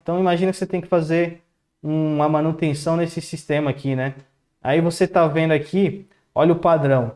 Então imagina que você tem que fazer uma manutenção nesse sistema aqui, né? Aí você está vendo aqui, olha o padrão.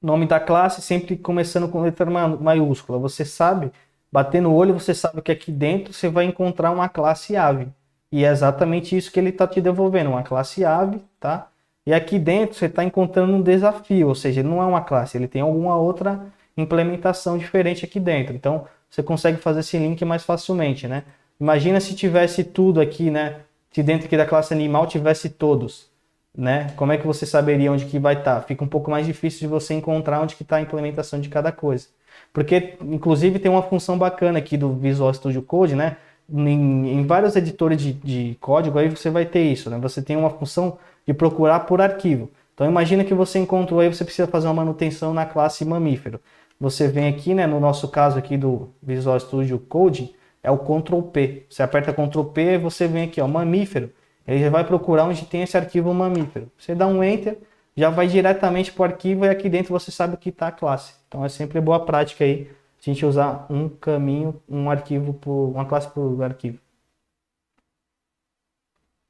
Nome da classe sempre começando com letra maiúscula. Você sabe, bater no olho, você sabe que aqui dentro você vai encontrar uma classe ave. E é exatamente isso que ele está te devolvendo, uma classe ave, tá? E aqui dentro você está encontrando um desafio, ou seja, ele não é uma classe, ele tem alguma outra implementação diferente aqui dentro. Então você consegue fazer esse link mais facilmente, né? Imagina se tivesse tudo aqui, né? Se dentro aqui da classe animal tivesse todos, né? Como é que você saberia onde que vai estar? Fica um pouco mais difícil de você encontrar onde que está a implementação de cada coisa. Porque, inclusive, tem uma função bacana aqui do Visual Studio Code, né? Em vários editores de código aí você vai ter isso, né? Você tem uma função de procurar por arquivo. Então imagina que você encontrou aí, você precisa fazer uma manutenção na classe mamífero. Você vem aqui, né? No nosso caso aqui do Visual Studio Code, é o Ctrl P. Você aperta Ctrl P e você vem aqui, ó, mamífero. Ele já vai procurar onde tem esse arquivo mamífero. Você dá um Enter, já vai diretamente para o arquivo e aqui dentro você sabe o que está a classe. Então é sempre boa prática aí a gente usar um caminho, um arquivo por uma classe por arquivo.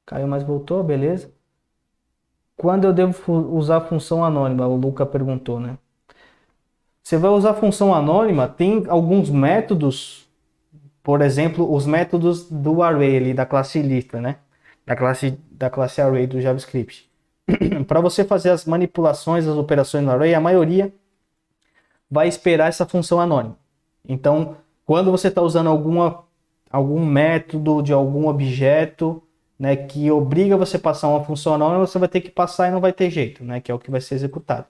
Caiu, mas voltou, beleza? Quando eu devo usar a função anônima? O Luca perguntou, né? Você vai usar a função anônima, tem alguns métodos, por exemplo, os métodos do array ali, da classe lista, né? Da classe array do JavaScript. Para você fazer as manipulações, as operações no array, a maioria vai esperar essa função anônima. Então, quando você está usando algum método de algum objeto, né, que obriga você a passar uma função anônima, você vai ter que passar e não vai ter jeito, né, que é o que vai ser executado.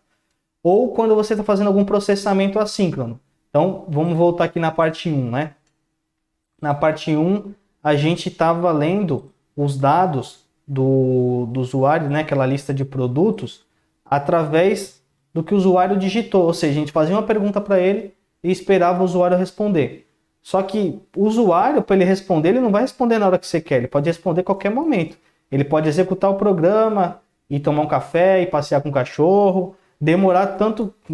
Ou quando você está fazendo algum processamento assíncrono. Então, vamos voltar aqui na parte 1, né? Na parte 1, a gente estava lendo os dados do usuário, né, aquela lista de produtos, através do que o usuário digitou. Ou seja, a gente fazia uma pergunta para ele e esperava o usuário responder. Só que o usuário, para ele responder, ele não vai responder na hora que você quer, ele pode responder a qualquer momento. Ele pode executar o programa, ir tomar um café, ir passear com o cachorro, demorar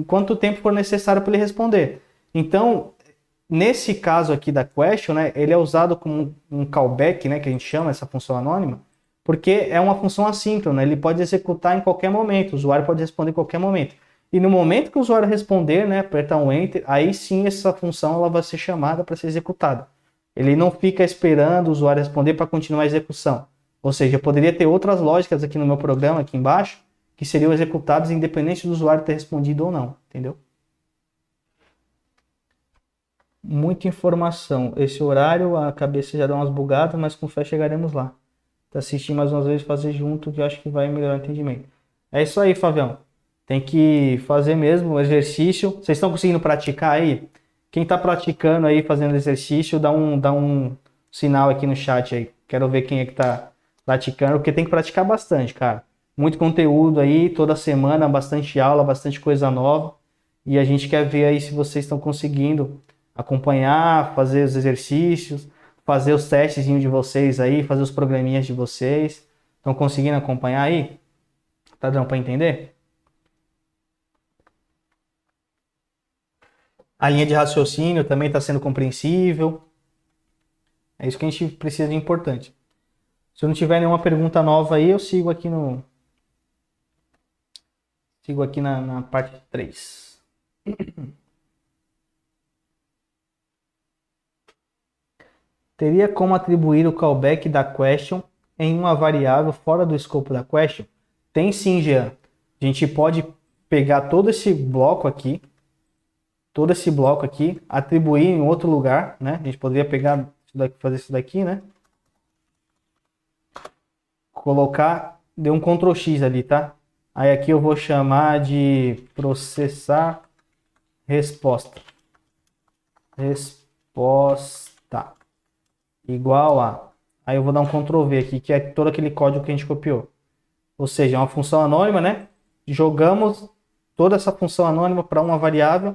quanto tempo for necessário para ele responder. Então, nesse caso aqui da question, né, ele é usado como um callback, né, que a gente chama essa função anônima, porque é uma função assíncrona, ele pode executar em qualquer momento, o usuário pode responder em qualquer momento. E no momento que o usuário responder, né, apertar um Enter, aí sim essa função ela vai ser chamada para ser executada. Ele não fica esperando o usuário responder para continuar a execução. Ou seja, eu poderia ter outras lógicas aqui no meu programa, aqui embaixo, que seriam executadas independente do usuário ter respondido ou não, entendeu? Muita informação. Esse horário, a cabeça já dá umas bugadas, mas com fé chegaremos lá. Assistir mais umas vezes, fazer junto, que eu acho que vai melhorar o entendimento. É isso aí, Fabião. Tem que fazer mesmo o exercício. Vocês estão conseguindo praticar aí? Quem está praticando aí, fazendo exercício, dá um sinal aqui no chat aí. Quero ver quem é que está praticando, porque tem que praticar bastante, cara. Muito conteúdo aí, toda semana, bastante aula, bastante coisa nova. E a gente quer ver aí se vocês estão conseguindo acompanhar, fazer os exercícios, fazer os testes de vocês aí, fazer os programinhas de vocês. Estão conseguindo acompanhar aí? Tá dando para entender? A linha de raciocínio também está sendo compreensível. É isso que a gente precisa de importante. Se eu não tiver nenhuma pergunta nova aí, eu sigo aqui na parte 3. Teria como atribuir o callback da question em uma variável fora do escopo da question? Tem sim, Jean. A gente pode pegar todo esse bloco aqui, atribuir em outro lugar, né? A gente poderia pegar isso daqui, fazer isso daqui, né? Colocar, deu um Ctrl X ali, tá? Aí aqui eu vou chamar de processar resposta. Resposta igual a. Aí eu vou dar um Ctrl V aqui, que é todo aquele código que a gente copiou. Ou seja, é uma função anônima, né? Jogamos toda essa função anônima para uma variável.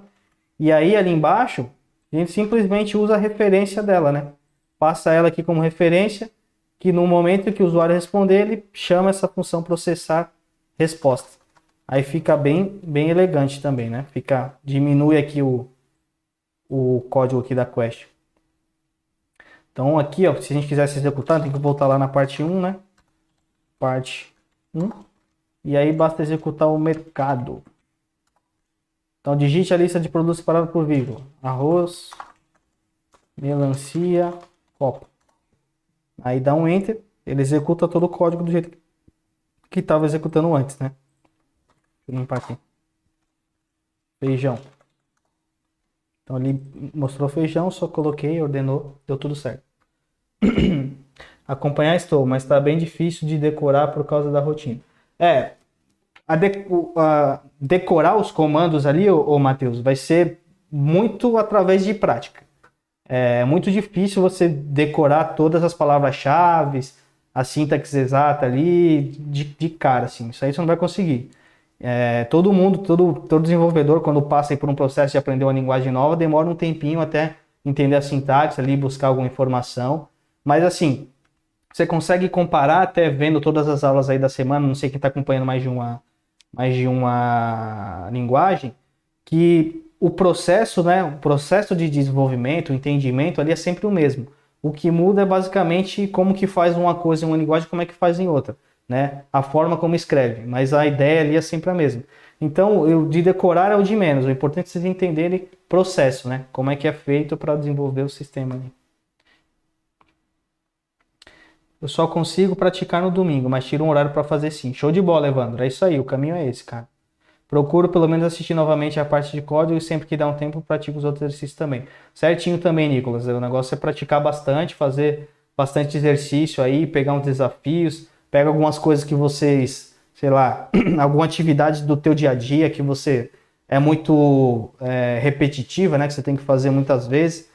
E aí ali embaixo, a gente simplesmente usa a referência dela, né? Passa ela aqui como referência, que no momento que o usuário responder, ele chama essa função processar resposta. Aí fica bem elegante também, né? Diminui aqui o código aqui da question. Então aqui, ó, se a gente quisesse executar, tem que voltar lá na parte 1, né? Parte 1. E aí basta executar o mercado. Então digite a lista de produtos separados por vírgula. Arroz, melancia, copa. Aí dá um Enter, ele executa todo o código do jeito que estava executando antes, né? Deixa eu limpar aqui. Feijão. Então ali mostrou feijão, só coloquei, ordenou, deu tudo certo. Acompanhar estou, mas está bem difícil de decorar por causa da rotina. Decorar os comandos ali, ô Matheus, vai ser muito através de prática. É muito difícil você decorar todas as palavras-chave, a sintaxe exata ali de cara, assim. Isso aí você não vai conseguir. Todo mundo, todo desenvolvedor, quando passa por um processo de aprender uma linguagem nova, demora um tempinho até entender a sintaxe ali, buscar alguma informação. Mas assim, você consegue comparar até vendo todas as aulas aí da semana, não sei quem está acompanhando mais de uma linguagem, que o processo, né, o processo de desenvolvimento, o entendimento ali é sempre o mesmo. O que muda é basicamente como que faz uma coisa em uma linguagem, como é que faz em outra, né? A forma como escreve, mas a ideia ali é sempre a mesma. Então, o de decorar é o de menos. O importante é vocês entenderem o processo, né? Como é que é feito para desenvolver o sistema ali. Eu só consigo praticar no domingo, mas tiro um horário para fazer sim. Show de bola, Evandro. É isso aí, o caminho é esse, cara. Procuro pelo menos assistir novamente a parte de código e sempre que dá um tempo pratico os outros exercícios também. Certinho também, Nicolas. O negócio é praticar bastante, fazer bastante exercício aí, pegar uns desafios, pega algumas coisas que vocês, sei lá, alguma atividade do teu dia a dia que você é muito repetitiva, né? Que você tem que fazer muitas vezes.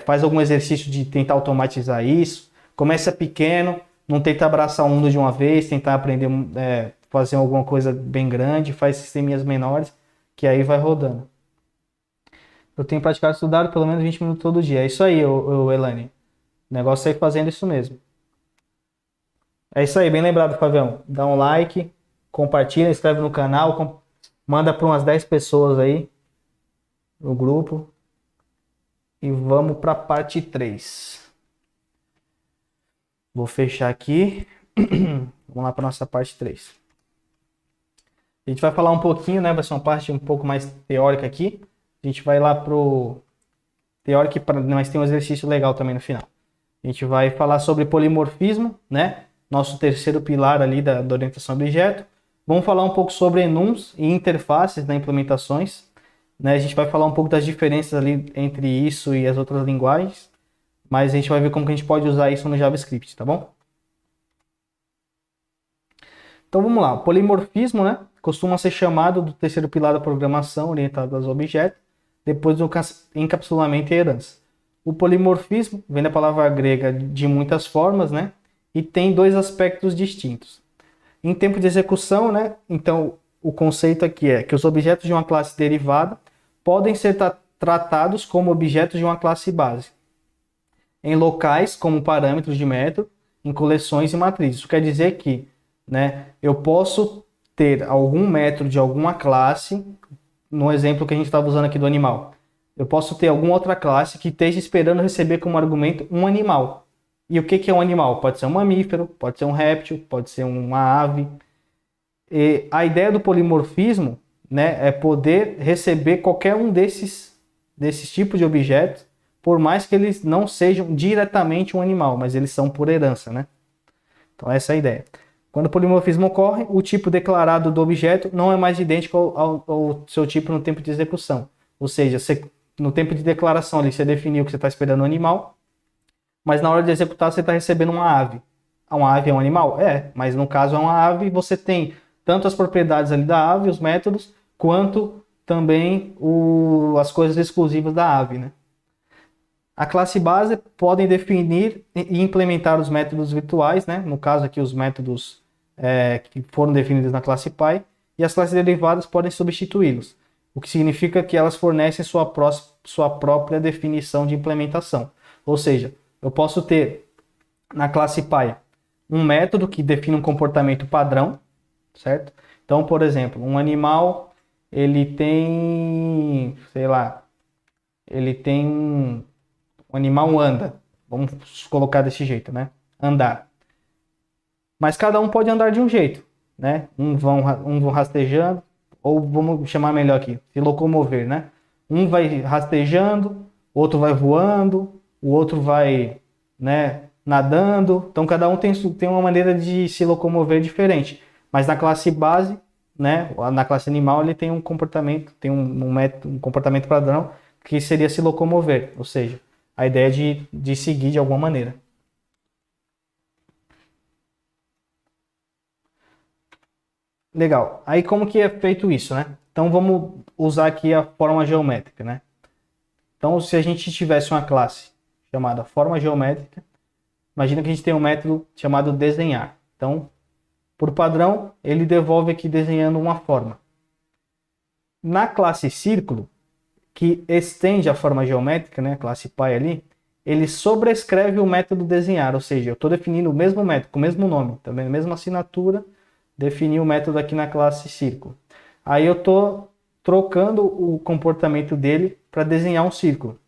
Faz algum exercício de tentar automatizar isso. Começa pequeno, não tenta abraçar o mundo de uma vez, tentar aprender fazer alguma coisa bem grande, faz sisteminhas menores, que aí vai rodando. Eu tenho praticado estudado pelo menos 20 minutos todo dia. É isso aí, Elane. O negócio é ir fazendo isso mesmo. É isso aí, bem lembrado, Fabião. Dá um like, compartilha, inscreve no canal, manda para umas 10 pessoas aí no grupo. E vamos para a parte 3. Vou fechar aqui. Vamos lá para nossa parte 3. A gente vai falar um pouquinho, né? Vai ser uma parte um pouco mais teórica aqui. A gente vai lá pro teórico, mas tem um exercício legal também no final. A gente vai falar sobre polimorfismo, né? Nosso terceiro pilar ali da orientação a objeto. Vamos falar um pouco sobre enums e interfaces, né? Implementações. Né? A gente vai falar um pouco das diferenças ali entre isso e as outras linguagens. Mas a gente vai ver como que a gente pode usar isso no JavaScript, tá bom? Então vamos lá. O polimorfismo, né? Costuma ser chamado do terceiro pilar da programação orientado aos objetos, depois do encapsulamento e herança. O polimorfismo vem da palavra grega de muitas formas, né? E tem dois aspectos distintos. Em tempo de execução, né? Então, o conceito aqui é que os objetos de uma classe derivada podem ser tratados como objetos de uma classe base, em locais como parâmetros de método, em coleções e matrizes. Isso quer dizer que, né, eu posso ter algum método de alguma classe, no exemplo que a gente estava usando aqui do animal. Eu posso ter alguma outra classe que esteja esperando receber como argumento um animal. E o que é um animal? Pode ser um mamífero, pode ser um réptil, pode ser uma ave. E a ideia do polimorfismo, né, é poder receber qualquer um desses tipos de objetos, por mais que eles não sejam diretamente um animal, mas eles são por herança, né? Então essa é a ideia. Quando o polimorfismo ocorre, o tipo declarado do objeto não é mais idêntico ao seu tipo no tempo de execução. Ou seja, no tempo de declaração ali você definiu que você está esperando um animal, mas na hora de executar você está recebendo uma ave. Uma ave é um animal? É, mas no caso é uma ave e você tem tanto as propriedades ali da ave, os métodos, quanto também as coisas exclusivas da ave, né? A classe base podem definir e implementar os métodos virtuais, né? No caso aqui os métodos que foram definidos na classe Py, e as classes derivadas podem substituí-los, o que significa que elas fornecem sua própria definição de implementação. Ou seja, eu posso ter na classe Py um método que define um comportamento padrão, certo? Então, por exemplo, um animal, ele tem, sei lá, ele tem um animal anda. Vamos colocar desse jeito, né? Andar. Mas cada um pode andar de um jeito, né? Um vão rastejando, ou vamos chamar melhor aqui, se locomover, né? Um vai rastejando, outro vai voando, o outro vai, né, nadando. Então cada um tem uma maneira de se locomover diferente. Mas na classe base, né, na classe animal, ele tem um comportamento, tem um comportamento padrão que seria se locomover, ou seja, a ideia de seguir de alguma maneira. Legal. Aí como que é feito isso, né? Então vamos usar aqui a forma geométrica, né? Então se a gente tivesse uma classe chamada forma geométrica, imagina que a gente tem um método chamado desenhar. Então, por padrão, ele devolve aqui desenhando uma forma. Na classe círculo, que estende a forma geométrica, né, a classe pi ali, ele sobrescreve o método desenhar, ou seja, eu estou definindo o mesmo método, com o mesmo nome, também a mesma assinatura, defini o método aqui na classe círculo. Aí eu estou trocando o comportamento dele para desenhar um círculo.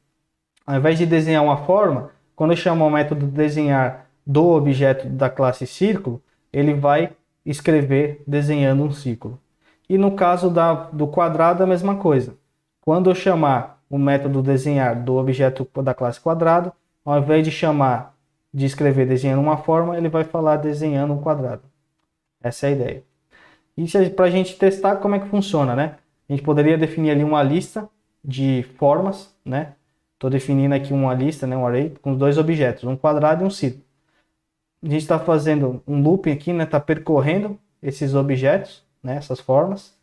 Ao invés de desenhar uma forma, quando eu chamo o método desenhar do objeto da classe círculo, ele vai escrever desenhando um círculo. E no caso do quadrado, a mesma coisa. Quando eu chamar o método desenhar do objeto da classe quadrado, ao invés de escrever desenhando uma forma, ele vai falar desenhando um quadrado. Essa é a ideia. Isso é para a gente testar como é que funciona, né? A gente poderia definir ali uma lista de formas, né? Estou definindo aqui uma lista, né, um array, com dois objetos, um quadrado e um círculo. A gente está fazendo um looping aqui, né? Está percorrendo esses objetos, né, essas formas.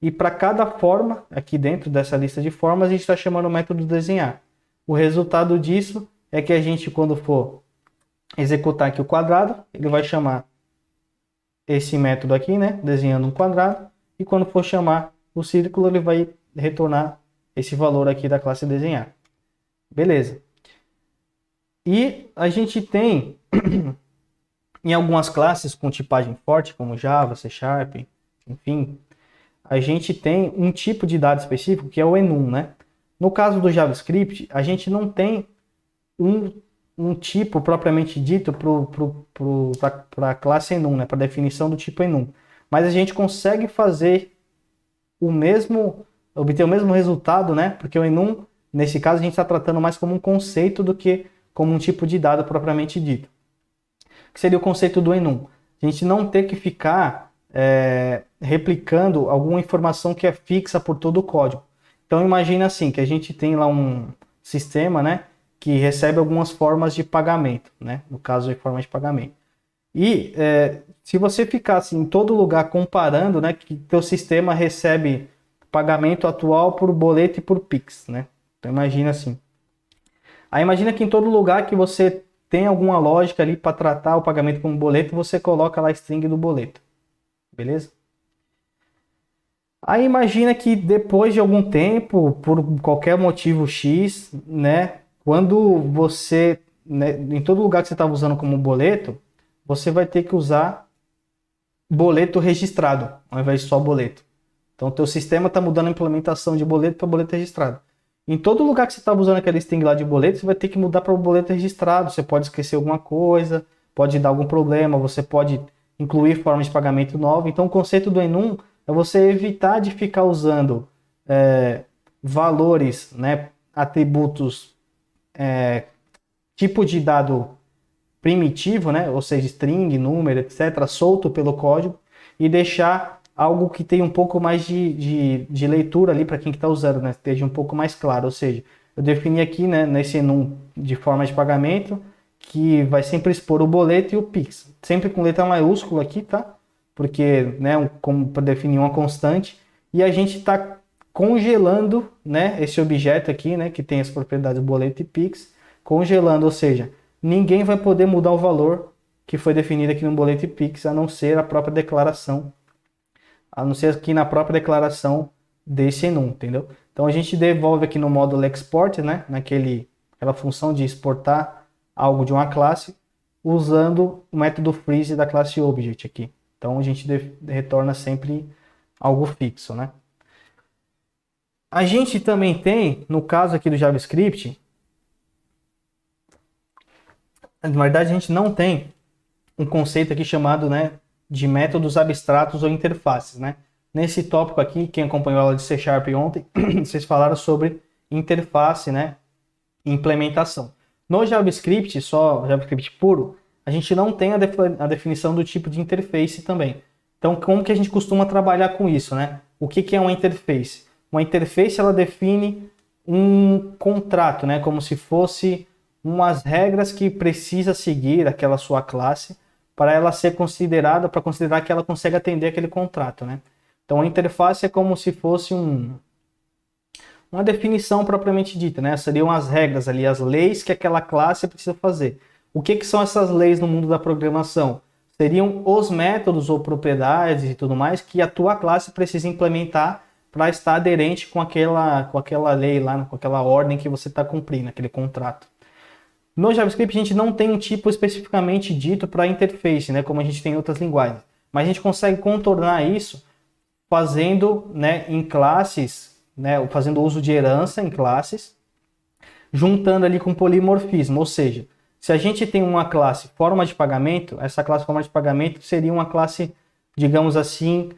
E para cada forma, aqui dentro dessa lista de formas, a gente está chamando o método desenhar. O resultado disso é que a gente, quando for executar aqui o quadrado, ele vai chamar esse método aqui, né, desenhando um quadrado. E quando for chamar o círculo, ele vai retornar esse valor aqui da classe desenhar. Beleza. E a gente tem, em algumas classes com tipagem forte, como Java, C Sharp, enfim, a gente tem um tipo de dado específico que é o enum, né? No caso do JavaScript, a gente não tem um tipo propriamente dito para a classe enum, né? Para a definição do tipo enum. Mas a gente consegue fazer obter o mesmo resultado, né? Porque o enum, nesse caso, a gente está tratando mais como um conceito do que como um tipo de dado propriamente dito. O que seria o conceito do enum? A gente não ter que ficar replicando alguma informação que é fixa por todo o código. Então imagina assim, que a gente tem lá um sistema, né, que recebe algumas formas de pagamento, né, no caso de formas de pagamento. E se você ficar assim, em todo lugar comparando, né, que teu sistema recebe pagamento atual por boleto e por Pix, né? Então imagina assim. Aí imagina que em todo lugar que você tem alguma lógica ali para tratar o pagamento como boleto, você coloca lá a string do boleto. Beleza? Aí imagina que depois de algum tempo, por qualquer motivo X, né, quando você, né, em todo lugar que você estava usando como boleto, você vai ter que usar boleto registrado, ao invés de só boleto. Então o teu sistema está mudando a implementação de boleto para boleto registrado. Em todo lugar que você estava usando aquela string lá de boleto, você vai ter que mudar para o boleto registrado. Você pode esquecer alguma coisa, pode dar algum problema, você pode incluir forma de pagamento nova. Então o conceito do enum é você evitar de ficar usando valores, né, atributos, tipo de dado primitivo, né, ou seja, string, número, etc., solto pelo código, e deixar algo que tenha um pouco mais de leitura ali para quem está usando, né, esteja um pouco mais claro. Ou seja, eu defini aqui, né, nesse enum de forma de pagamento, que vai sempre expor o boleto e o Pix, sempre com letra maiúscula aqui, tá? Porque, né, como para definir uma constante, e a gente está congelando, né, esse objeto aqui, né, que tem as propriedades boleto e Pix, congelando, ou seja, ninguém vai poder mudar o valor que foi definido aqui no boleto e Pix, a não ser a própria declaração, a não ser aqui na própria declaração desse enum, entendeu? Então a gente devolve aqui no módulo export, né, aquela função de exportar algo de uma classe, usando o método freeze da classe object aqui. Então a gente retorna sempre algo fixo, né? A gente também tem, no caso aqui do JavaScript, Na verdade, a gente não tem um conceito aqui chamado, né, de métodos abstratos ou interfaces, né? Nesse tópico aqui, quem acompanhou a aula de C# ontem, vocês falaram sobre interface, né, e implementação. No JavaScript, só JavaScript puro, a gente não tem a definição do tipo de interface também. Então, como que a gente costuma trabalhar com isso, né? O que é uma interface? Uma interface, ela define um contrato, né? Como se fosse umas regras que precisa seguir aquela sua classe para ela ser considerada, para considerar que ela consegue atender aquele contrato, né? Então, a interface é como se fosse uma definição propriamente dita, né? Seriam as regras ali, as leis que aquela classe precisa fazer. O que são essas leis no mundo da programação? Seriam os métodos ou propriedades e tudo mais que a tua classe precisa implementar para estar aderente com aquela lei lá, com aquela ordem que você está cumprindo, aquele contrato. No JavaScript a gente não tem um tipo especificamente dito para interface, né, como a gente tem em outras linguagens. Mas a gente consegue contornar isso fazendo, né, em classes, né, fazendo uso de herança em classes, juntando ali com polimorfismo, ou seja, se a gente tem uma classe forma de pagamento, essa classe forma de pagamento seria uma classe, digamos assim,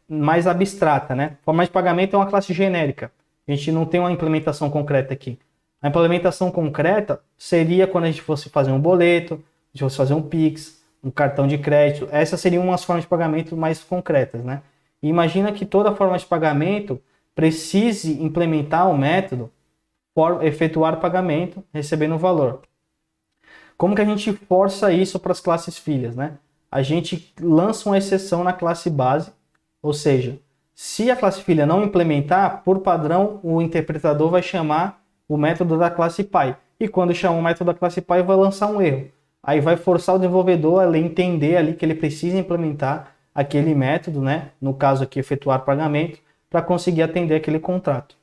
mais abstrata, né? Forma de pagamento é uma classe genérica. A gente não tem uma implementação concreta aqui. A implementação concreta seria quando a gente fosse fazer um boleto, a gente fosse fazer um Pix, um cartão de crédito. Essas seriam umas formas de pagamento mais concretas, né? E imagina que toda forma de pagamento precise implementar o método efetuar pagamento, recebendo o valor. Como que a gente força isso para as classes filhas, né? A gente lança uma exceção na classe base, ou seja, se a classe filha não implementar, por padrão, o interpretador vai chamar o método da classe pai. E quando chamar o método da classe pai, vai lançar um erro. Aí vai forçar o desenvolvedor a entender ali que ele precisa implementar aquele método, né? No caso aqui, efetuar pagamento, para conseguir atender aquele contrato.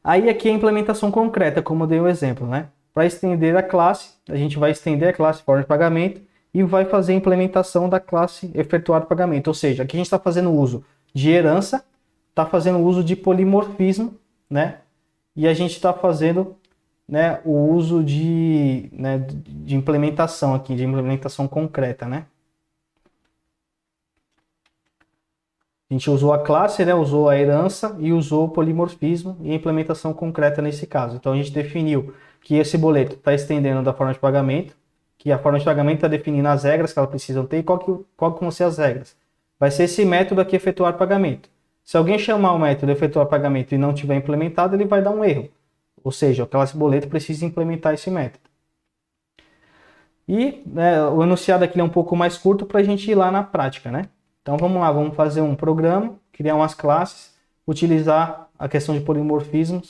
Aí aqui é a implementação concreta, como eu dei o exemplo, né? Para estender a classe, a gente vai estender a classe forma de pagamento e vai fazer a implementação da classe efetuar pagamento. Ou seja, aqui a gente está fazendo uso de herança, está fazendo uso de polimorfismo, né? E a gente está fazendo, né, o uso de implementação aqui, de implementação concreta, né? A gente usou a classe, né, usou a herança e usou o polimorfismo e a implementação concreta nesse caso. Então a gente definiu que esse boleto está estendendo da forma de pagamento, que a forma de pagamento está definindo as regras que elas precisam ter e qual vão ser as regras. Vai ser esse método aqui, efetuar pagamento. Se alguém chamar o método efetuar pagamento e não tiver implementado, ele vai dar um erro. Ou seja, a classe boleto precisa implementar esse método. E né, o enunciado aqui é um pouco mais curto para a gente ir lá na prática, né? Então vamos lá, vamos fazer um programa, criar umas classes, utilizar a questão de polimorfismo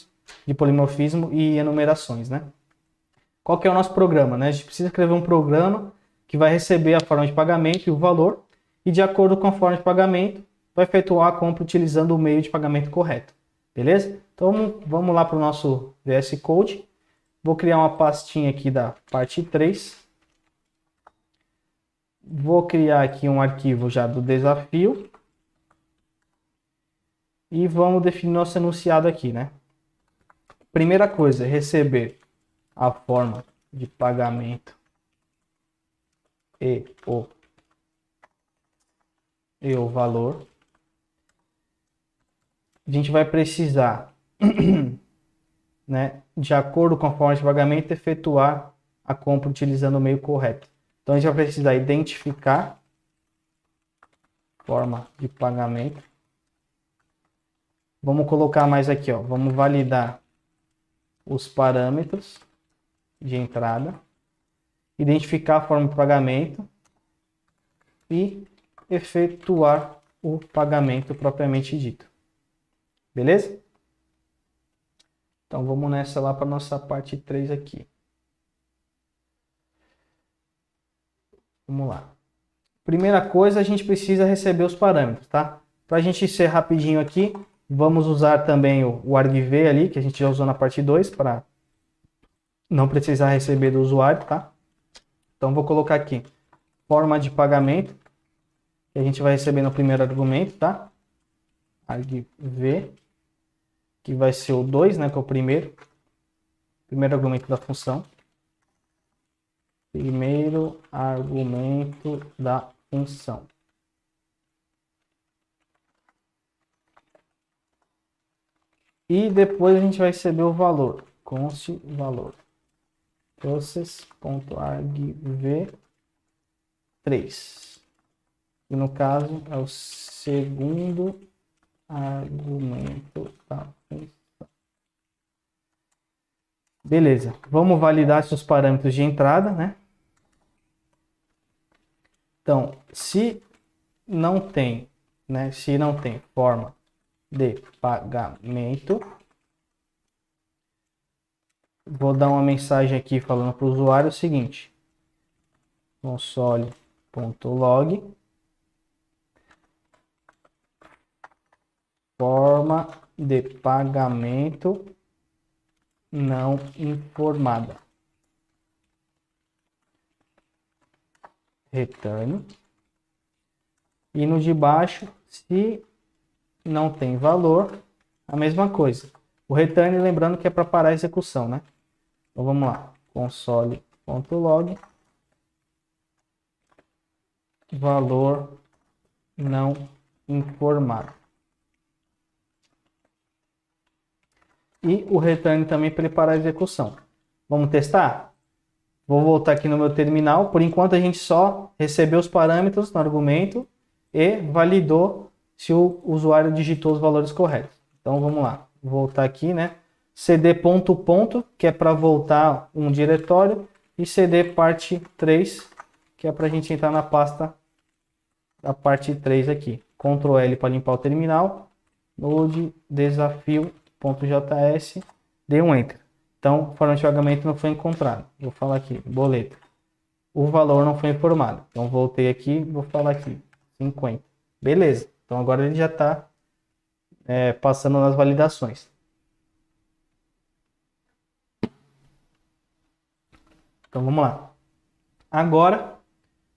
e enumerações, né? Qual que é o nosso programa, né? A gente precisa escrever um programa que vai receber a forma de pagamento e o valor, e de acordo com a forma de pagamento, vai efetuar a compra utilizando o meio de pagamento correto. Beleza? Então vamos lá para o nosso VS Code. Vou criar uma pastinha aqui da parte 3. Vou criar aqui um arquivo já do desafio. E vamos definir nosso enunciado aqui, né? Primeira coisa, receber a forma de pagamento e o valor. A gente vai precisar, né, de acordo com a forma de pagamento, efetuar a compra utilizando o meio correto. Então a gente vai precisar identificar forma de pagamento. Vamos colocar mais aqui, ó. Vamos validar os parâmetros de entrada, identificar a forma de pagamento e efetuar o pagamento propriamente dito. Beleza? Então vamos nessa lá para nossa parte 3 aqui. Vamos lá. Primeira coisa, a gente precisa receber os parâmetros, tá? Para a gente ser rapidinho aqui, vamos usar também o argv ali, que a gente já usou na parte 2, para não precisar receber do usuário, tá? Então vou colocar aqui forma de pagamento, que a gente vai receber no primeiro argumento, tá? Argv, que vai ser o 2, né, que é o primeiro. Primeiro argumento da função. Primeiro argumento da função. E depois a gente vai receber o valor. Const valor. Process.argv3. E no caso é o segundo argumento da função. Beleza. Vamos validar seus parâmetros de entrada, né? Então, se não tem, né? Se não tem forma de pagamento, vou dar uma mensagem aqui falando para o usuário o seguinte: console.log forma de pagamento não informada. Return. E no de baixo, se não tem valor, a mesma coisa. O return, lembrando que é para parar a execução, né? Então vamos lá. Console.log valor não informado. E o return também para ele parar a execução. Vamos testar? Vou voltar aqui no meu terminal. Por enquanto a gente só recebeu os parâmetros no argumento e validou se o usuário digitou os valores corretos. Então vamos lá. Vou voltar aqui, né? cd ponto ponto, que é para voltar um diretório, e cd parte 3, que é para a gente entrar na pasta da parte 3 aqui. Ctrl L para limpar o terminal. Node desafio.js, dei um enter. Então, forma de pagamento não foi encontrado. Vou falar aqui, boleto. O valor não foi informado. Então, voltei aqui, vou falar aqui, 50. Beleza. Então, agora ele já está passando nas validações. Então, vamos lá. Agora,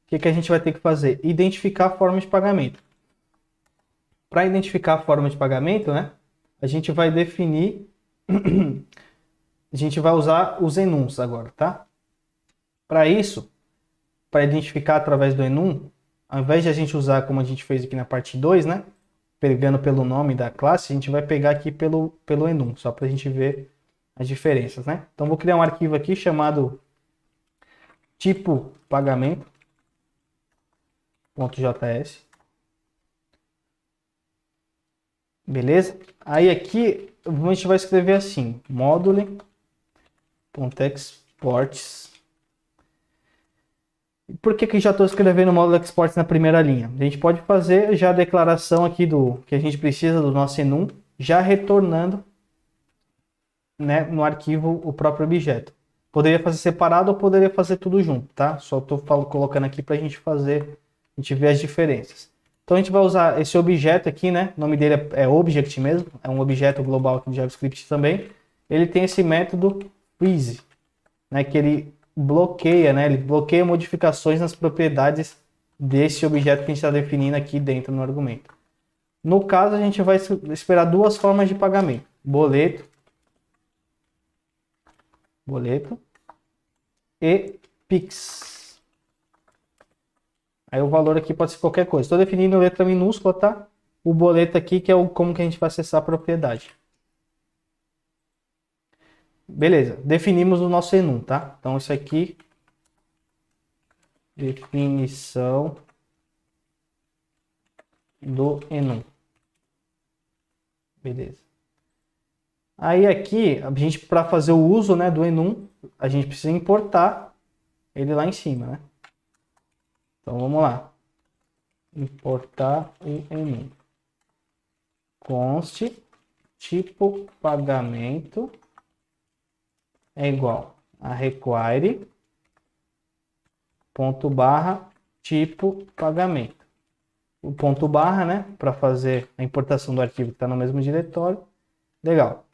o que a gente vai ter que fazer? Identificar a forma de pagamento. Para identificar a forma de pagamento, né? A gente vai definir... A gente vai usar os enums agora, tá? Para isso, para identificar através do enum, ao invés de a gente usar como a gente fez aqui na parte 2, né? Pegando pelo nome da classe, a gente vai pegar aqui pelo enum, só para a gente ver as diferenças, né? Então, vou criar um arquivo aqui chamado tipo pagamento.js. Beleza? Aí aqui a gente vai escrever assim, module.exports. Por que já estou escrevendo módulo exports na primeira linha? A gente pode fazer já a declaração aqui do que a gente precisa do nosso enum, já retornando, né, no arquivo o próprio objeto. Poderia fazer separado ou poderia fazer tudo junto, tá? Só estou colocando aqui para a gente ver as diferenças. Então a gente vai usar esse objeto aqui, né? O nome dele é object mesmo, é um objeto global aqui do JavaScript também. Ele tem esse método freeze, né? Que ele bloqueia, né? Ele bloqueia modificações nas propriedades desse objeto que a gente está definindo aqui dentro no argumento. No caso, a gente vai esperar duas formas de pagamento: boleto e Pix. Aí o valor aqui pode ser qualquer coisa. Estou definindo letra minúscula, tá? O boleto aqui, que é como que a gente vai acessar a propriedade. Beleza, definimos o nosso enum, tá? Então isso aqui, definição do enum. Beleza. Aí aqui, a gente, para fazer o uso, né, do enum, a gente precisa importar ele lá em cima, né? Então vamos lá. Importar o enum. Const tipo pagamento é igual a require ponto barra tipo pagamento. O ponto barra, né, para fazer a importação do arquivo que está no mesmo diretório. Legal.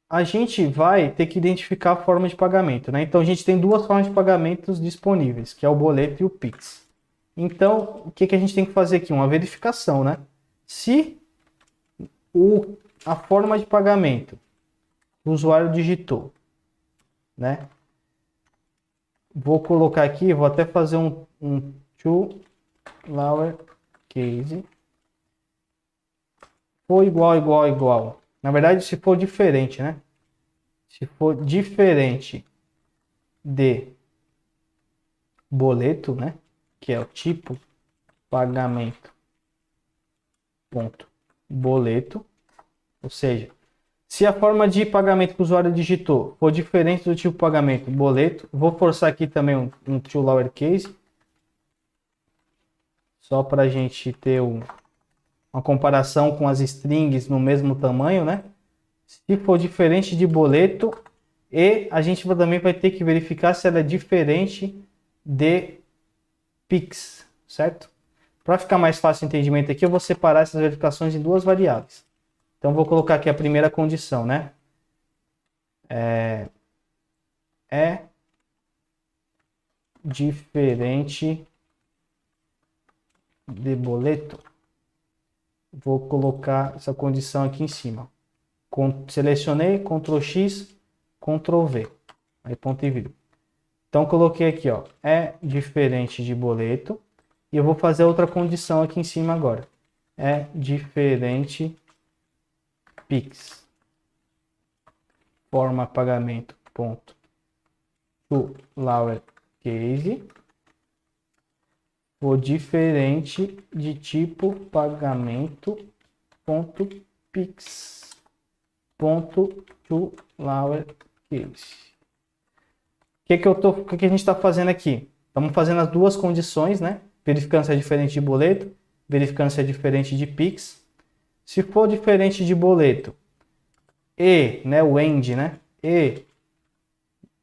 A gente vai ter que identificar a forma de pagamento, né? Então a gente tem duas formas de pagamentos disponíveis, que é o boleto e o Pix. Então, o que a gente tem que fazer aqui? Uma verificação, né? Se a forma de pagamento o usuário digitou, né? Vou colocar aqui, vou até fazer um to lowercase. For igual. Na verdade, se for diferente, né? Se for diferente de boleto, né? Que é o tipo pagamento ponto boleto. Ou seja, se a forma de pagamento que o usuário digitou for diferente do tipo pagamento boleto, vou forçar aqui também um to lowercase, só para a gente ter uma comparação com as strings no mesmo tamanho, né? Se for diferente de boleto, e a gente também vai ter que verificar se ela é diferente de Pix, certo? Para ficar mais fácil o entendimento aqui, eu vou separar essas verificações em duas variáveis. Então, vou colocar aqui a primeira condição, né? É diferente de boleto. Vou colocar essa condição aqui em cima. Selecionei, Ctrl X, Ctrl V. Aí, ponto e vírgula. Então, coloquei aqui, ó, é diferente de boleto. E eu vou fazer outra condição aqui em cima agora. É diferente Pix. Forma pagamento ponto to lowercase. O diferente de tipo pagamento ponto Pix ponto to lowercase. O que a gente está fazendo aqui? Estamos fazendo as duas condições, né? Verificando se é diferente de boleto, verificando se é diferente de Pix. Se for diferente de boleto, né, o end, né? E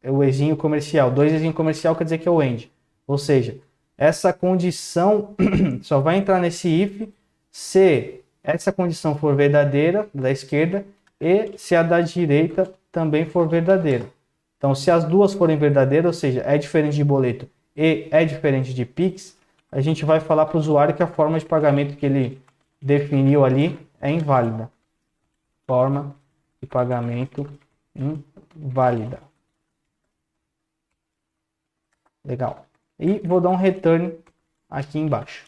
é o ezinho comercial. 2 ezinho comercial quer dizer que é o end. Ou seja, essa condição só vai entrar nesse if se essa condição for verdadeira, da esquerda, e se a da direita também for verdadeira. Então, se as duas forem verdadeiras, ou seja, é diferente de boleto e é diferente de Pix, a gente vai falar para o usuário que a forma de pagamento que ele definiu ali é inválida. Forma de pagamento inválida. Legal. E vou dar um return aqui embaixo.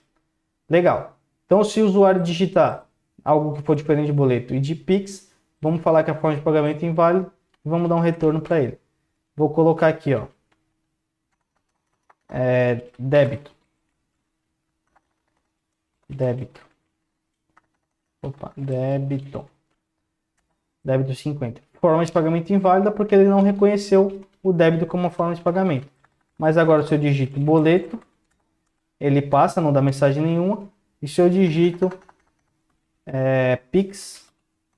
Legal. Então, se o usuário digitar algo que for diferente de boleto e de Pix, vamos falar que a forma de pagamento é inválida e vamos dar um retorno para ele. Vou colocar aqui, ó, débito. Opa, débito 50. Forma de pagamento inválida porque ele não reconheceu o débito como uma forma de pagamento. Mas agora, se eu digito boleto, ele passa, não dá mensagem nenhuma. E se eu digito Pix,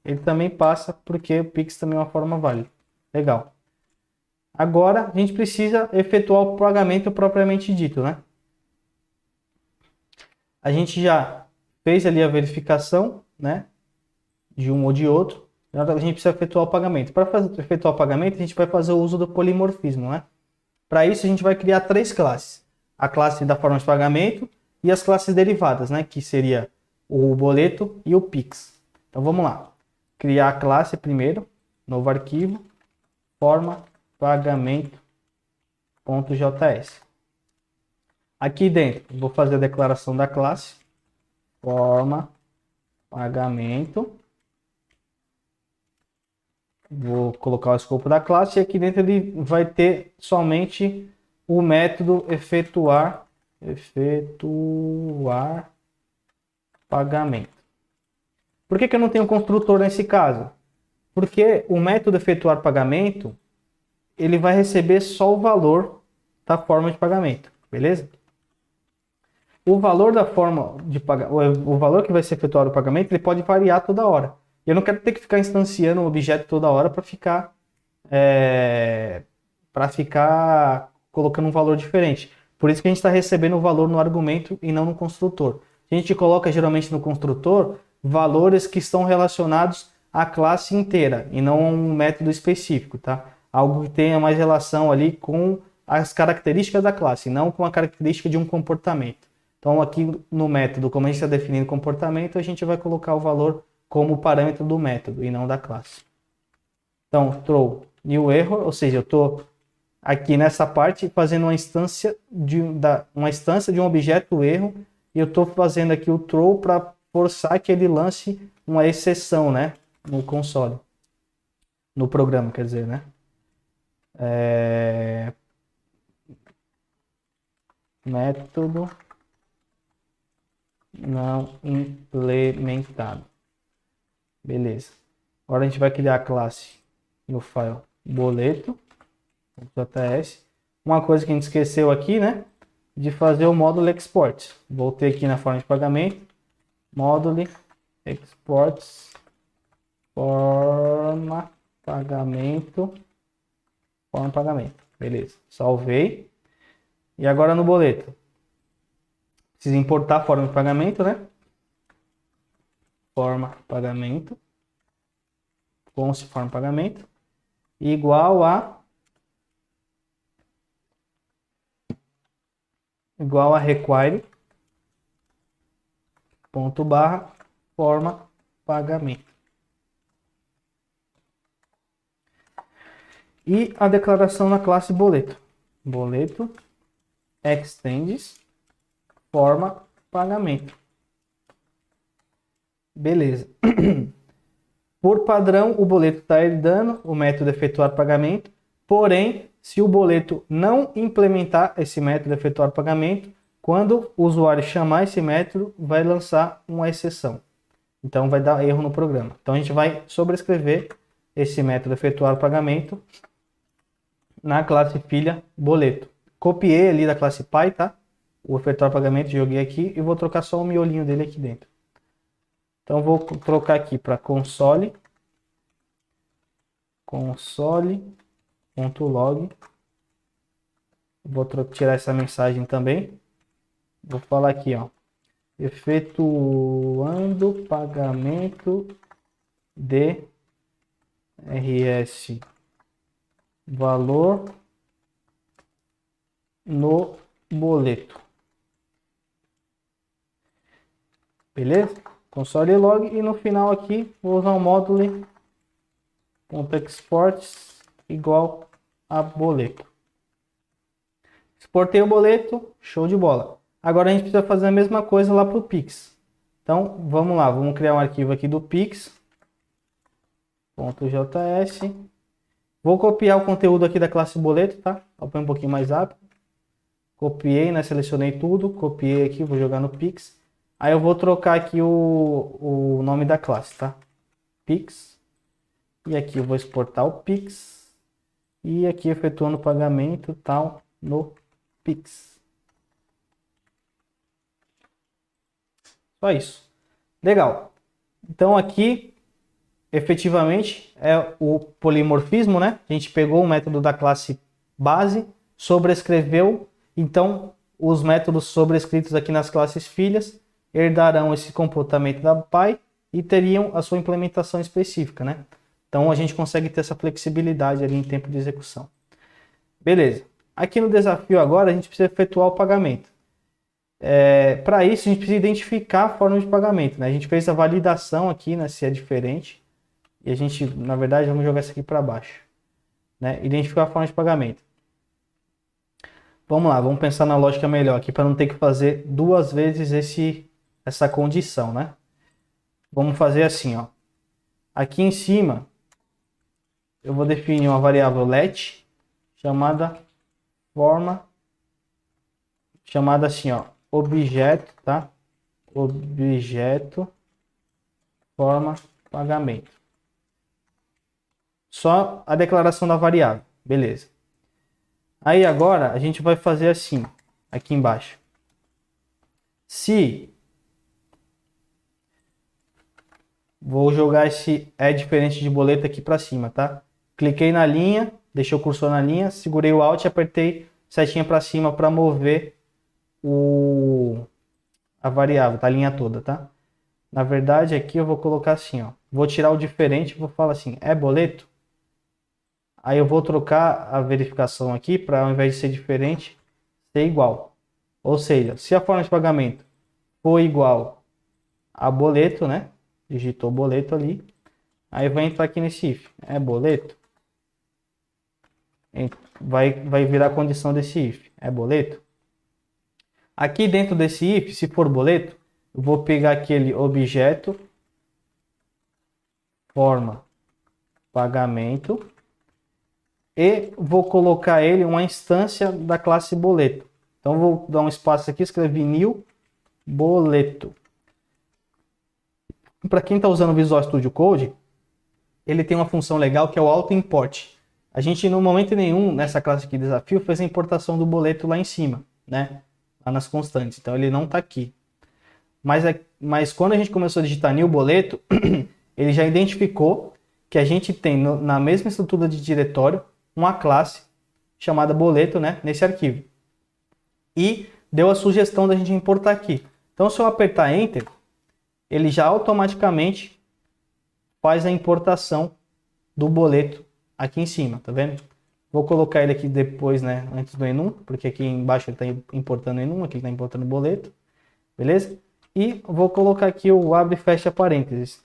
ele também passa, porque o Pix também é uma forma válida. Legal. Agora, a gente precisa efetuar o pagamento propriamente dito, né? A gente já fez ali a verificação, né? De um ou de outro. Agora a gente precisa efetuar o pagamento. Para efetuar o pagamento, a gente vai fazer o uso do polimorfismo, né? Para isso, a gente vai criar 3 classes. A classe da forma de pagamento e as classes derivadas, né? Que seria o boleto e o Pix. Então, vamos lá. Criar a classe primeiro, novo arquivo, forma pagamento.js. Aqui dentro, vou fazer a declaração da classe, forma pagamento. Vou colocar o escopo da classe e aqui dentro ele vai ter somente o método efetuar pagamento. Por que eu não tenho construtor nesse caso? Porque o método efetuar pagamento, ele vai receber só o valor da forma de pagamento, beleza? O valor da forma de pagamento, o valor que vai ser efetuado o pagamento, ele pode variar toda hora. Eu não quero ter que ficar instanciando um objeto toda hora para ficar colocando um valor diferente. Por isso que a gente está recebendo o valor no argumento e não no construtor. A gente coloca geralmente no construtor valores que estão relacionados à classe inteira e não a um método específico, tá? Algo que tenha mais relação ali com as características da classe, não com a característica de um comportamento. Então aqui no método, como a gente está definindo comportamento, a gente vai colocar o valor como parâmetro do método e não da classe. Então, throw new error, ou seja, eu estou aqui nessa parte fazendo uma instância de um objeto erro, e eu estou fazendo aqui o throw para forçar que ele lance uma exceção, né, no console, no programa, quer dizer, né? Método não implementado. Beleza. Agora a gente vai criar a classe no file boleto.js. Uma coisa que a gente esqueceu aqui, né? De fazer o módulo export. Voltei aqui na forma de pagamento. Módulo exports forma pagamento. Forma pagamento. Beleza. Salvei. E agora no boleto. Precisa importar a forma de pagamento, né? Forma pagamento. Const forma pagamento. Igual a require ponto barra forma pagamento. E a declaração na classe boleto. Boleto extends forma pagamento. Beleza. Por padrão, o boleto está herdando o método efetuar pagamento, porém, se o boleto não implementar esse método efetuar pagamento, quando o usuário chamar esse método, vai lançar uma exceção. Então, vai dar erro no programa. Então, a gente vai sobrescrever esse método efetuar pagamento na classe filha boleto. Copiei ali da classe pai, tá? O efetuar pagamento, joguei aqui e vou trocar só o miolinho dele aqui dentro. Então, vou trocar aqui para console.log. Vou tirar essa mensagem também. Vou falar aqui, ó. Efetuando pagamento de RS valor no boleto. Beleza? Console log, e no final aqui vou usar o módulo .exports igual a boleto. Exportei o boleto, show de bola. Agora a gente precisa fazer a mesma coisa lá para o Pix. Então vamos lá, vamos criar um arquivo aqui do Pix.js. Vou copiar o conteúdo aqui da classe boleto, tá? Vou pôr um pouquinho mais rápido. Copiei, né? Selecionei tudo, copiei aqui, vou jogar no Pix. Aí eu vou trocar aqui o nome da classe, tá? Pix. E aqui eu vou exportar o Pix. E aqui efetuando o pagamento tal no Pix. Só isso. Legal. Então aqui, efetivamente, é o polimorfismo, né? A gente pegou o método da classe base, sobrescreveu. Então, os métodos sobrescritos aqui nas classes filhas herdarão esse comportamento da pai e teriam a sua implementação específica, né? Então a gente consegue ter essa flexibilidade ali em tempo de execução. Beleza. Aqui no desafio agora a gente precisa efetuar o pagamento. Para isso a gente precisa identificar a forma de pagamento, né? A gente fez a validação aqui, né, se é diferente. E a gente, na verdade, vamos jogar isso aqui para baixo, né? Identificar a forma de pagamento. Vamos lá, vamos pensar na lógica melhor aqui para não ter que fazer duas vezes essa condição, né? Vamos fazer assim, ó. Aqui em cima eu vou definir uma variável let chamada assim, ó, objeto, tá? Objeto forma pagamento. Só a declaração da variável, beleza. Aí agora a gente vai fazer assim, aqui embaixo. Se vou jogar esse é diferente de boleto aqui para cima, tá? Cliquei na linha, deixei o cursor na linha, segurei o Alt e apertei setinha para cima para mover a variável, tá? A linha toda, tá? Na verdade aqui eu vou colocar assim, ó. Vou tirar o diferente, vou falar assim, é boleto? Aí eu vou trocar a verificação aqui para, ao invés de ser diferente, ser igual. Ou seja, se a forma de pagamento for igual a boleto, né? Digitou boleto ali. Aí vai entrar aqui nesse if. É boleto? vai virar a condição desse if. É boleto? Aqui dentro desse if, se for boleto, eu vou pegar aquele objeto, forma, pagamento, e vou colocar ele uma instância da classe boleto. Então, vou dar um espaço aqui, escrever new boleto. Para quem está usando o Visual Studio Code, ele tem uma função legal que é o auto-import. A gente, no momento nenhum, nessa classe aqui, desafio, fez a importação do boleto lá em cima, né? Lá nas constantes. Então, ele não está aqui. Mas quando a gente começou a digitar new boleto, ele já identificou que a gente tem na mesma estrutura de diretório uma classe chamada boleto, né, nesse arquivo. E deu a sugestão da gente importar aqui. Então, se eu apertar Enter, ele já automaticamente faz a importação do boleto aqui em cima, tá vendo? Vou colocar ele aqui depois, né, antes do enum, porque aqui embaixo ele está importando o enum, aqui ele está importando o boleto, beleza? E vou colocar aqui o abre e fecha parênteses.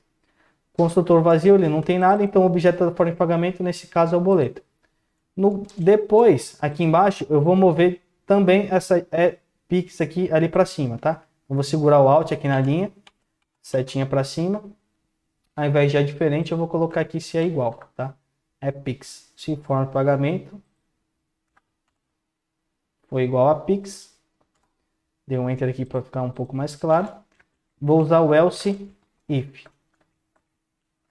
Construtor vazio, ele não tem nada, então o objeto da forma de pagamento, nesse caso, é o boleto. Depois, aqui embaixo, eu vou mover também essa Pix aqui ali para cima, tá? Eu vou segurar o Alt aqui na linha, setinha para cima. Ao invés de é diferente, eu vou colocar aqui se é igual, tá? É Pix. Se forma de pagamento foi igual a Pix. Dei um Enter aqui para ficar um pouco mais claro. Vou usar o else if.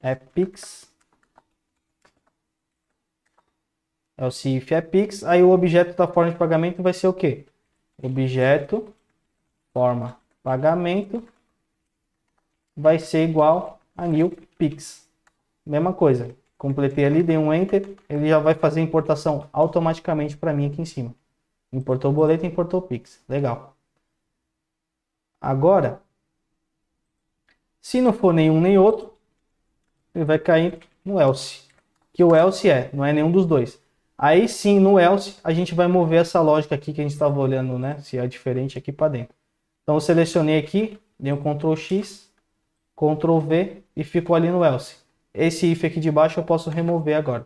É Pix. Else if é Pix. Aí o objeto da forma de pagamento vai ser o quê? Objeto, forma, pagamento, vai ser igual a new Pix. Mesma coisa. Completei ali, dei um Enter, ele já vai fazer a importação automaticamente para mim aqui em cima. Importou o boleto, importou o Pix. Legal. Agora, se não for nenhum nem outro, ele vai cair no else. Que o else não é nenhum dos dois. Aí sim, no else, a gente vai mover essa lógica aqui que a gente estava olhando, né? Se é diferente aqui para dentro. Então, eu selecionei aqui, dei um Ctrl X, Ctrl V e ficou ali no else. Esse if aqui de baixo eu posso remover agora.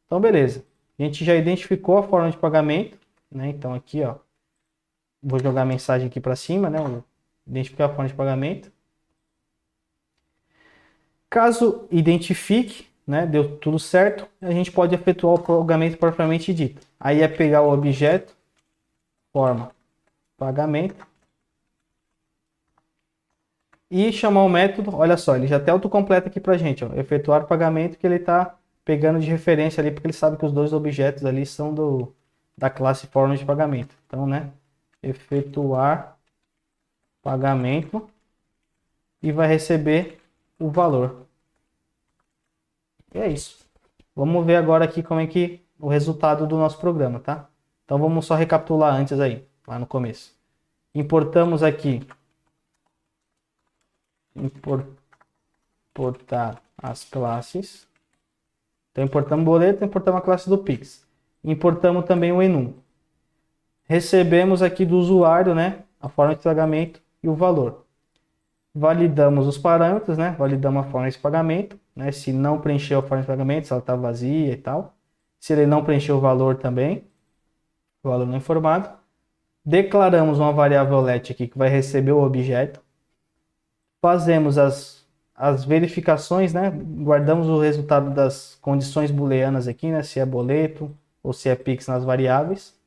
Então, beleza. A gente já identificou a forma de pagamento, né? Então, aqui, ó, vou jogar a mensagem aqui para cima, né? Identificar a forma de pagamento. Caso identifique, né, deu tudo certo, a gente pode efetuar o pagamento propriamente dito. Aí é pegar o objeto, forma, pagamento, e chamar o método. Olha só, ele já até autocompleta aqui pra gente, ó, efetuar o pagamento, que ele está pegando de referência ali, porque ele sabe que os dois objetos ali são da classe forma de pagamento. Então, né, efetuar pagamento e vai receber o valor. E é isso. Vamos ver agora aqui como é que o resultado do nosso programa, tá? Então vamos só recapitular antes aí, lá no começo. Importamos aqui importar as classes. Então importamos boleto, importamos a classe do Pix. Importamos também o enum. Recebemos aqui do usuário, né, a forma de pagamento e o valor. Validamos os parâmetros, né? Validamos a forma de pagamento, né? Se não preencheu a forma de pagamento, se ela está vazia e tal. Se ele não preencheu o valor também, o valor não informado. Declaramos uma variável let aqui que vai receber o objeto. Fazemos as verificações, né? Guardamos o resultado das condições booleanas aqui, né? Se é boleto ou se é Pix nas variáveis.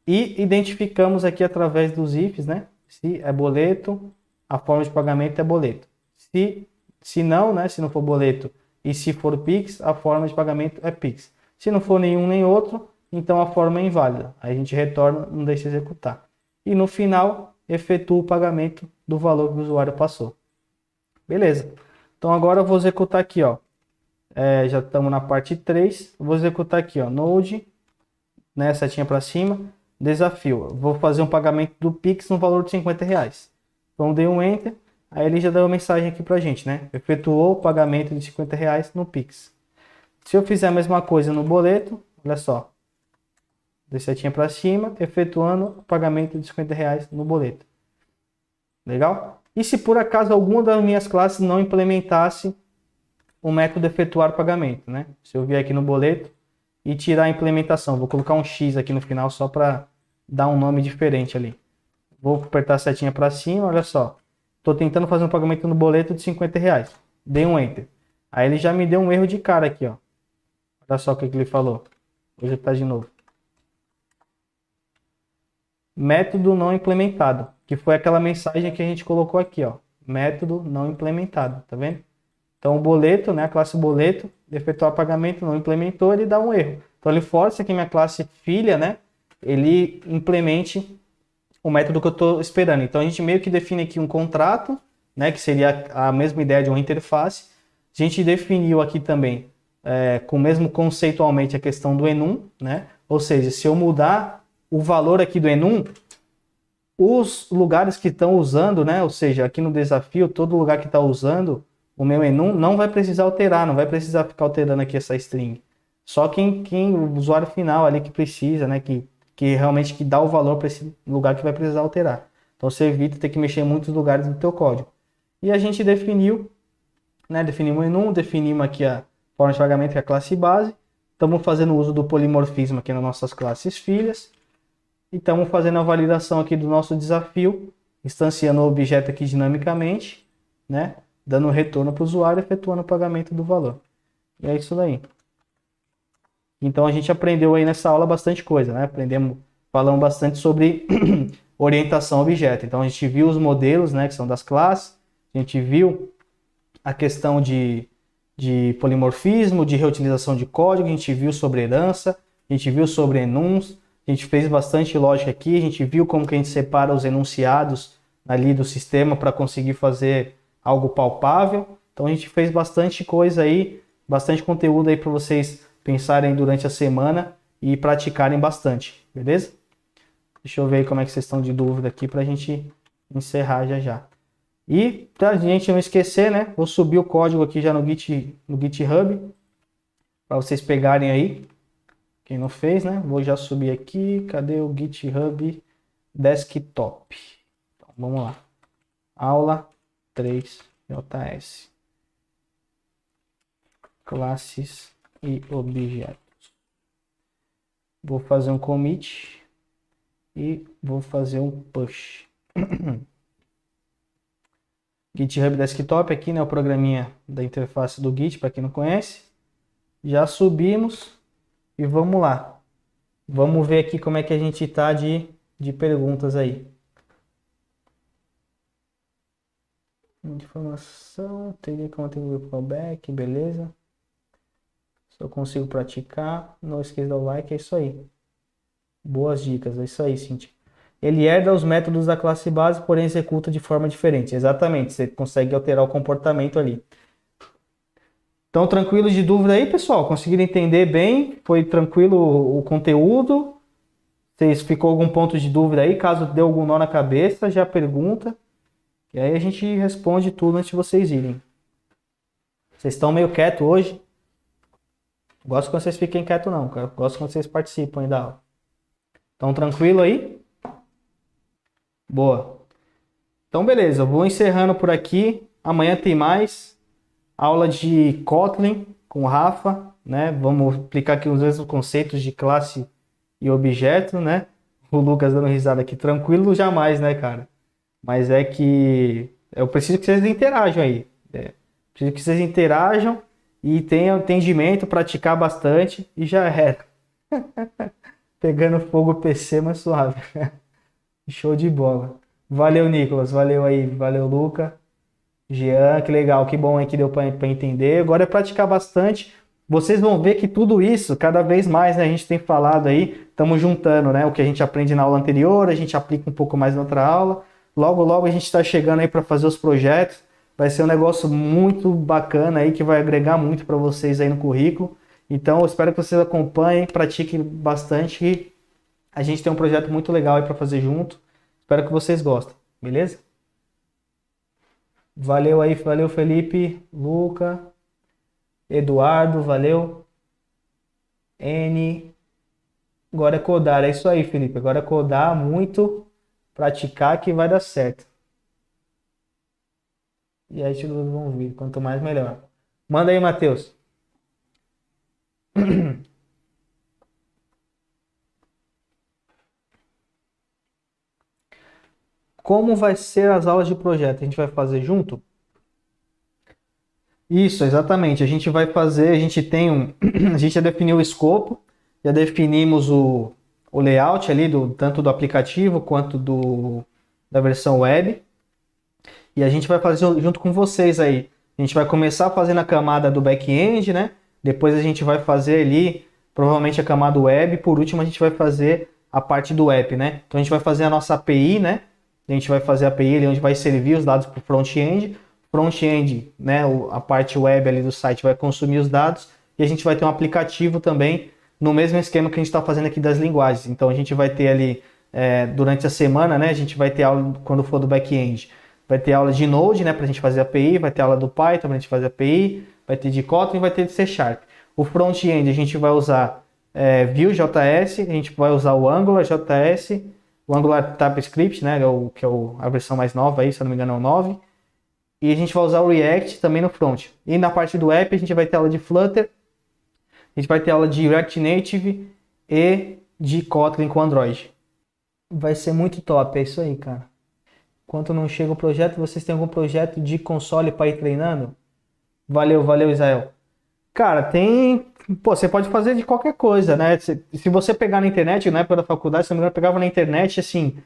E identificamos aqui através dos ifs, né? Se é boleto, a forma de pagamento é boleto. Se não, né, se não for boleto e se for Pix, a forma de pagamento é Pix. Se não for nenhum nem outro, então a forma é inválida. Aí a gente retorna, não deixa executar. E no final, efetua o pagamento do valor que o usuário passou. Beleza. Então agora eu vou executar aqui, ó. Já estamos na parte 3. Eu vou executar aqui, ó, Node, né, setinha para cima, desafio. Eu vou fazer um pagamento do Pix no valor de R$50. Então dei um Enter, aí ele já deu uma mensagem aqui pra gente, né? Efetuou o pagamento de R$50 no Pix. Se eu fizer a mesma coisa no boleto, olha só. Dei setinha pra cima, efetuando o pagamento de R$50 no boleto. Legal? E se por acaso alguma das minhas classes não implementasse o método efetuar pagamento, né? Se eu vier aqui no boleto, e tirar a implementação. Vou colocar um X aqui no final só para dar um nome diferente ali. Vou apertar a setinha para cima, olha só. Estou tentando fazer um pagamento no boleto de R$ 50. Dei um Enter. Aí ele já me deu um erro de cara aqui, ó. Olha só o que ele falou. Vou executar de novo. Método não implementado, que foi aquela mensagem que a gente colocou aqui, ó. Método não implementado, tá vendo? Então o boleto, né, a classe boleto, efetuar pagamento não implementou, ele dá um erro. Então ele força que minha classe filha, né, ele implemente o método que eu estou esperando. Então a gente meio que define aqui um contrato, né, que seria a mesma ideia de uma interface. A gente definiu aqui também, com mesmo conceitualmente, a questão do enum, né? Ou seja, se eu mudar o valor aqui do enum, os lugares que estão usando, né? Ou seja, aqui no desafio, todo lugar que está usando o meu enum não vai precisar alterar, não vai precisar ficar alterando aqui essa string. Só quem o usuário final ali que precisa, né? Que realmente que dá o valor para esse lugar que vai precisar alterar. Então você evita ter que mexer em muitos lugares do teu código. E a gente definiu, né? Definimos o enum, definimos aqui a forma de pagamento, que é a classe base. Estamos fazendo uso do polimorfismo aqui nas nossas classes filhas. E estamos fazendo a validação aqui do nosso desafio, instanciando o objeto aqui dinamicamente, né? Dando retorno para o usuário, efetuando o pagamento do valor. E é isso daí. Então a gente aprendeu aí nessa aula bastante coisa, né? Falamos bastante sobre orientação a objeto. Então a gente viu os modelos, né, que são das classes, a gente viu a questão de polimorfismo, de reutilização de código, a gente viu sobre herança, a gente viu sobre enums, a gente fez bastante lógica aqui, a gente viu como que a gente separa os enunciados ali do sistema para conseguir fazer algo palpável. Então a gente fez bastante coisa aí, bastante conteúdo aí para vocês pensarem durante a semana e praticarem bastante, beleza? Deixa eu ver aí como é que vocês estão de dúvida aqui para a gente encerrar já já. E pra gente não esquecer, né? Vou subir o código aqui já no GitHub para vocês pegarem aí. Quem não fez, né? Vou já subir aqui. Cadê o GitHub Desktop? Então, vamos lá. Aula 3JS. Classes e objetos. Vou fazer um commit e vou fazer um push. GitHub Desktop aqui, né? O programinha da interface do Git, para quem não conhece. Já subimos e vamos lá. Vamos ver aqui como é que a gente está de perguntas aí. Informação, teria como ter o callback, beleza. Se eu consigo praticar, não esqueça de dar o like, é isso aí. Boas dicas, é isso aí, Cintia. Ele herda os métodos da classe base, porém executa de forma diferente. Exatamente, você consegue alterar o comportamento ali. Então, tranquilo de dúvida aí, pessoal? Conseguiram entender bem? Foi tranquilo o conteúdo? Vocês ficou algum ponto de dúvida aí? Caso dê algum nó na cabeça, já pergunta. E aí a gente responde tudo antes de vocês irem. Vocês estão meio quietos hoje? Gosto quando vocês fiquem quietos não, cara. Gosto quando vocês participam aí da aula. Estão tranquilo aí? Boa. Então, beleza. Eu vou encerrando por aqui. Amanhã tem mais aula de Kotlin com o Rafa, né? Vamos aplicar aqui os mesmos conceitos de classe e objeto, né? O Lucas dando risada aqui. Tranquilo jamais, né, cara? Mas é que eu preciso que vocês interajam aí. Preciso que vocês interajam e tenham entendimento, praticar bastante e já era. Pegando fogo o PC, mas suave. Show de bola. Valeu, Nicolas. Valeu aí. Valeu, Luca. Jean, que legal. Que bom aí que deu para entender. Agora é praticar bastante. Vocês vão ver que tudo isso, cada vez mais, né, a gente tem falado aí, estamos juntando, né, o que a gente aprende na aula anterior, a gente aplica um pouco mais na outra aula. Logo, logo a gente está chegando aí para fazer os projetos. Vai ser um negócio muito bacana aí, que vai agregar muito para vocês aí no currículo. Então, eu espero que vocês acompanhem, pratiquem bastante e a gente tem um projeto muito legal aí para fazer junto. Espero que vocês gostem, beleza? Valeu aí, valeu Felipe, Luca, Eduardo, valeu. N. Agora é codar, é isso aí, Felipe. Agora é codar muito, praticar que vai dar certo. E aí, todos vão vir. Quanto mais, melhor. Manda aí, Matheus. como vai ser as aulas de projeto? A gente vai fazer junto? Isso, exatamente. A gente vai fazer, a gente tem um, a gente já definiu o escopo, já definimos o layout ali tanto do aplicativo quanto da versão web. E a gente vai fazer junto com vocês aí. A gente vai começar fazendo a camada do back-end, né? Depois a gente vai fazer ali, provavelmente a camada web. Por último, a gente vai fazer a parte do app, né? Então a gente vai fazer a nossa API, né? A gente vai fazer a API ali onde vai servir os dados para o front-end. Front-end, né? A parte web ali do site vai consumir os dados. E a gente vai ter um aplicativo também no mesmo esquema que a gente está fazendo aqui das linguagens. Então a gente vai ter ali, durante a semana, né? A gente vai ter aula quando for do back-end. Vai ter aula de Node, né, para a gente fazer API, vai ter aula do Python para a gente fazer API, vai ter de Kotlin e vai ter de C Sharp. O front-end a gente vai usar Vue.js, a gente vai usar o AngularJS, o Angular TypeScript, né, que é a versão mais nova aí, se eu não me engano é o 9. E a gente vai usar o React também no front. E na parte do app a gente vai ter aula de Flutter, a gente vai ter aula de React Native e de Kotlin com Android. Vai ser muito top, é isso aí, cara. Enquanto não chega o projeto, vocês têm algum projeto de console para ir treinando? Valeu, valeu, Israel. Cara, tem. Pô, você pode fazer de qualquer coisa, né? Se você pegar na internet, na época da faculdade, se não me engano, eu pegava na internet, assim,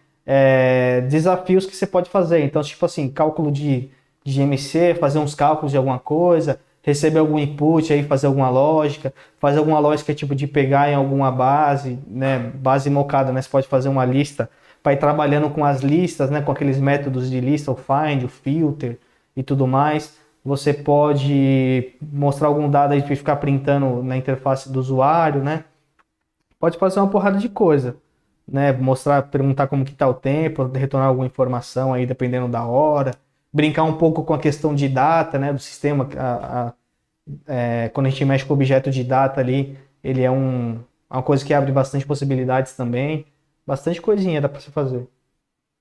desafios que você pode fazer. Então, tipo assim, cálculo de MC, fazer uns cálculos de alguma coisa, receber algum input aí, fazer alguma lógica, fazer alguma lógica tipo de pegar em alguma base, né? Base mocada, né? Você pode fazer uma lista para ir trabalhando com as listas, né, com aqueles métodos de lista, o find, o filter e tudo mais. Você pode mostrar algum dado aí para ficar printando na interface do usuário, né? Pode fazer uma porrada de coisa, né? Mostrar, perguntar como que está o tempo, retornar alguma informação aí dependendo da hora, brincar um pouco com a questão de data, né, do sistema. Quando a gente mexe com o objeto de data ali, ele é uma coisa que abre bastante possibilidades também. Bastante coisinha dá pra você fazer.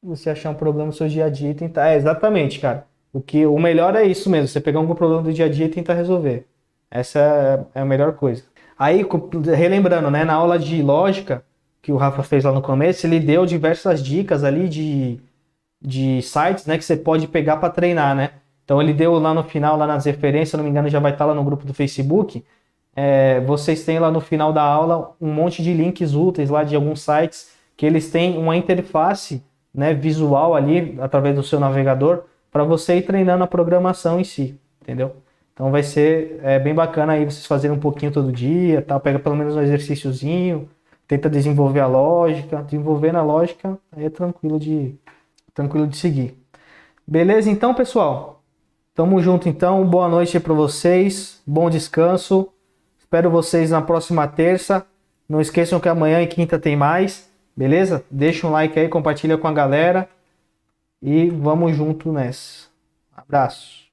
Você achar um problema no seu dia a dia e tentar. Exatamente, cara. O melhor é isso mesmo, você pegar algum problema do dia a dia e tentar resolver. Essa é a melhor coisa. Aí, relembrando, né, na aula de lógica que o Rafa fez lá no começo, ele deu diversas dicas ali de sites, né, que você pode pegar para treinar, né? Então ele deu lá no final, lá nas referências, se não me engano, já vai estar lá no grupo do Facebook. Vocês têm lá no final da aula um monte de links úteis lá de alguns sites que eles têm uma interface, né, visual ali através do seu navegador para você ir treinando a programação em si, entendeu? Então vai ser bem bacana aí vocês fazerem um pouquinho todo dia, tal, pega pelo menos um exercíciozinho, tenta desenvolver a lógica, desenvolvendo a lógica aí é tranquilo de seguir. Beleza então, pessoal? Tamo junto então, boa noite aí para vocês, bom descanso, espero vocês na próxima terça, não esqueçam que amanhã e quinta tem mais. Beleza? Deixa um like aí, compartilha com a galera e vamos junto nessa. Abraço.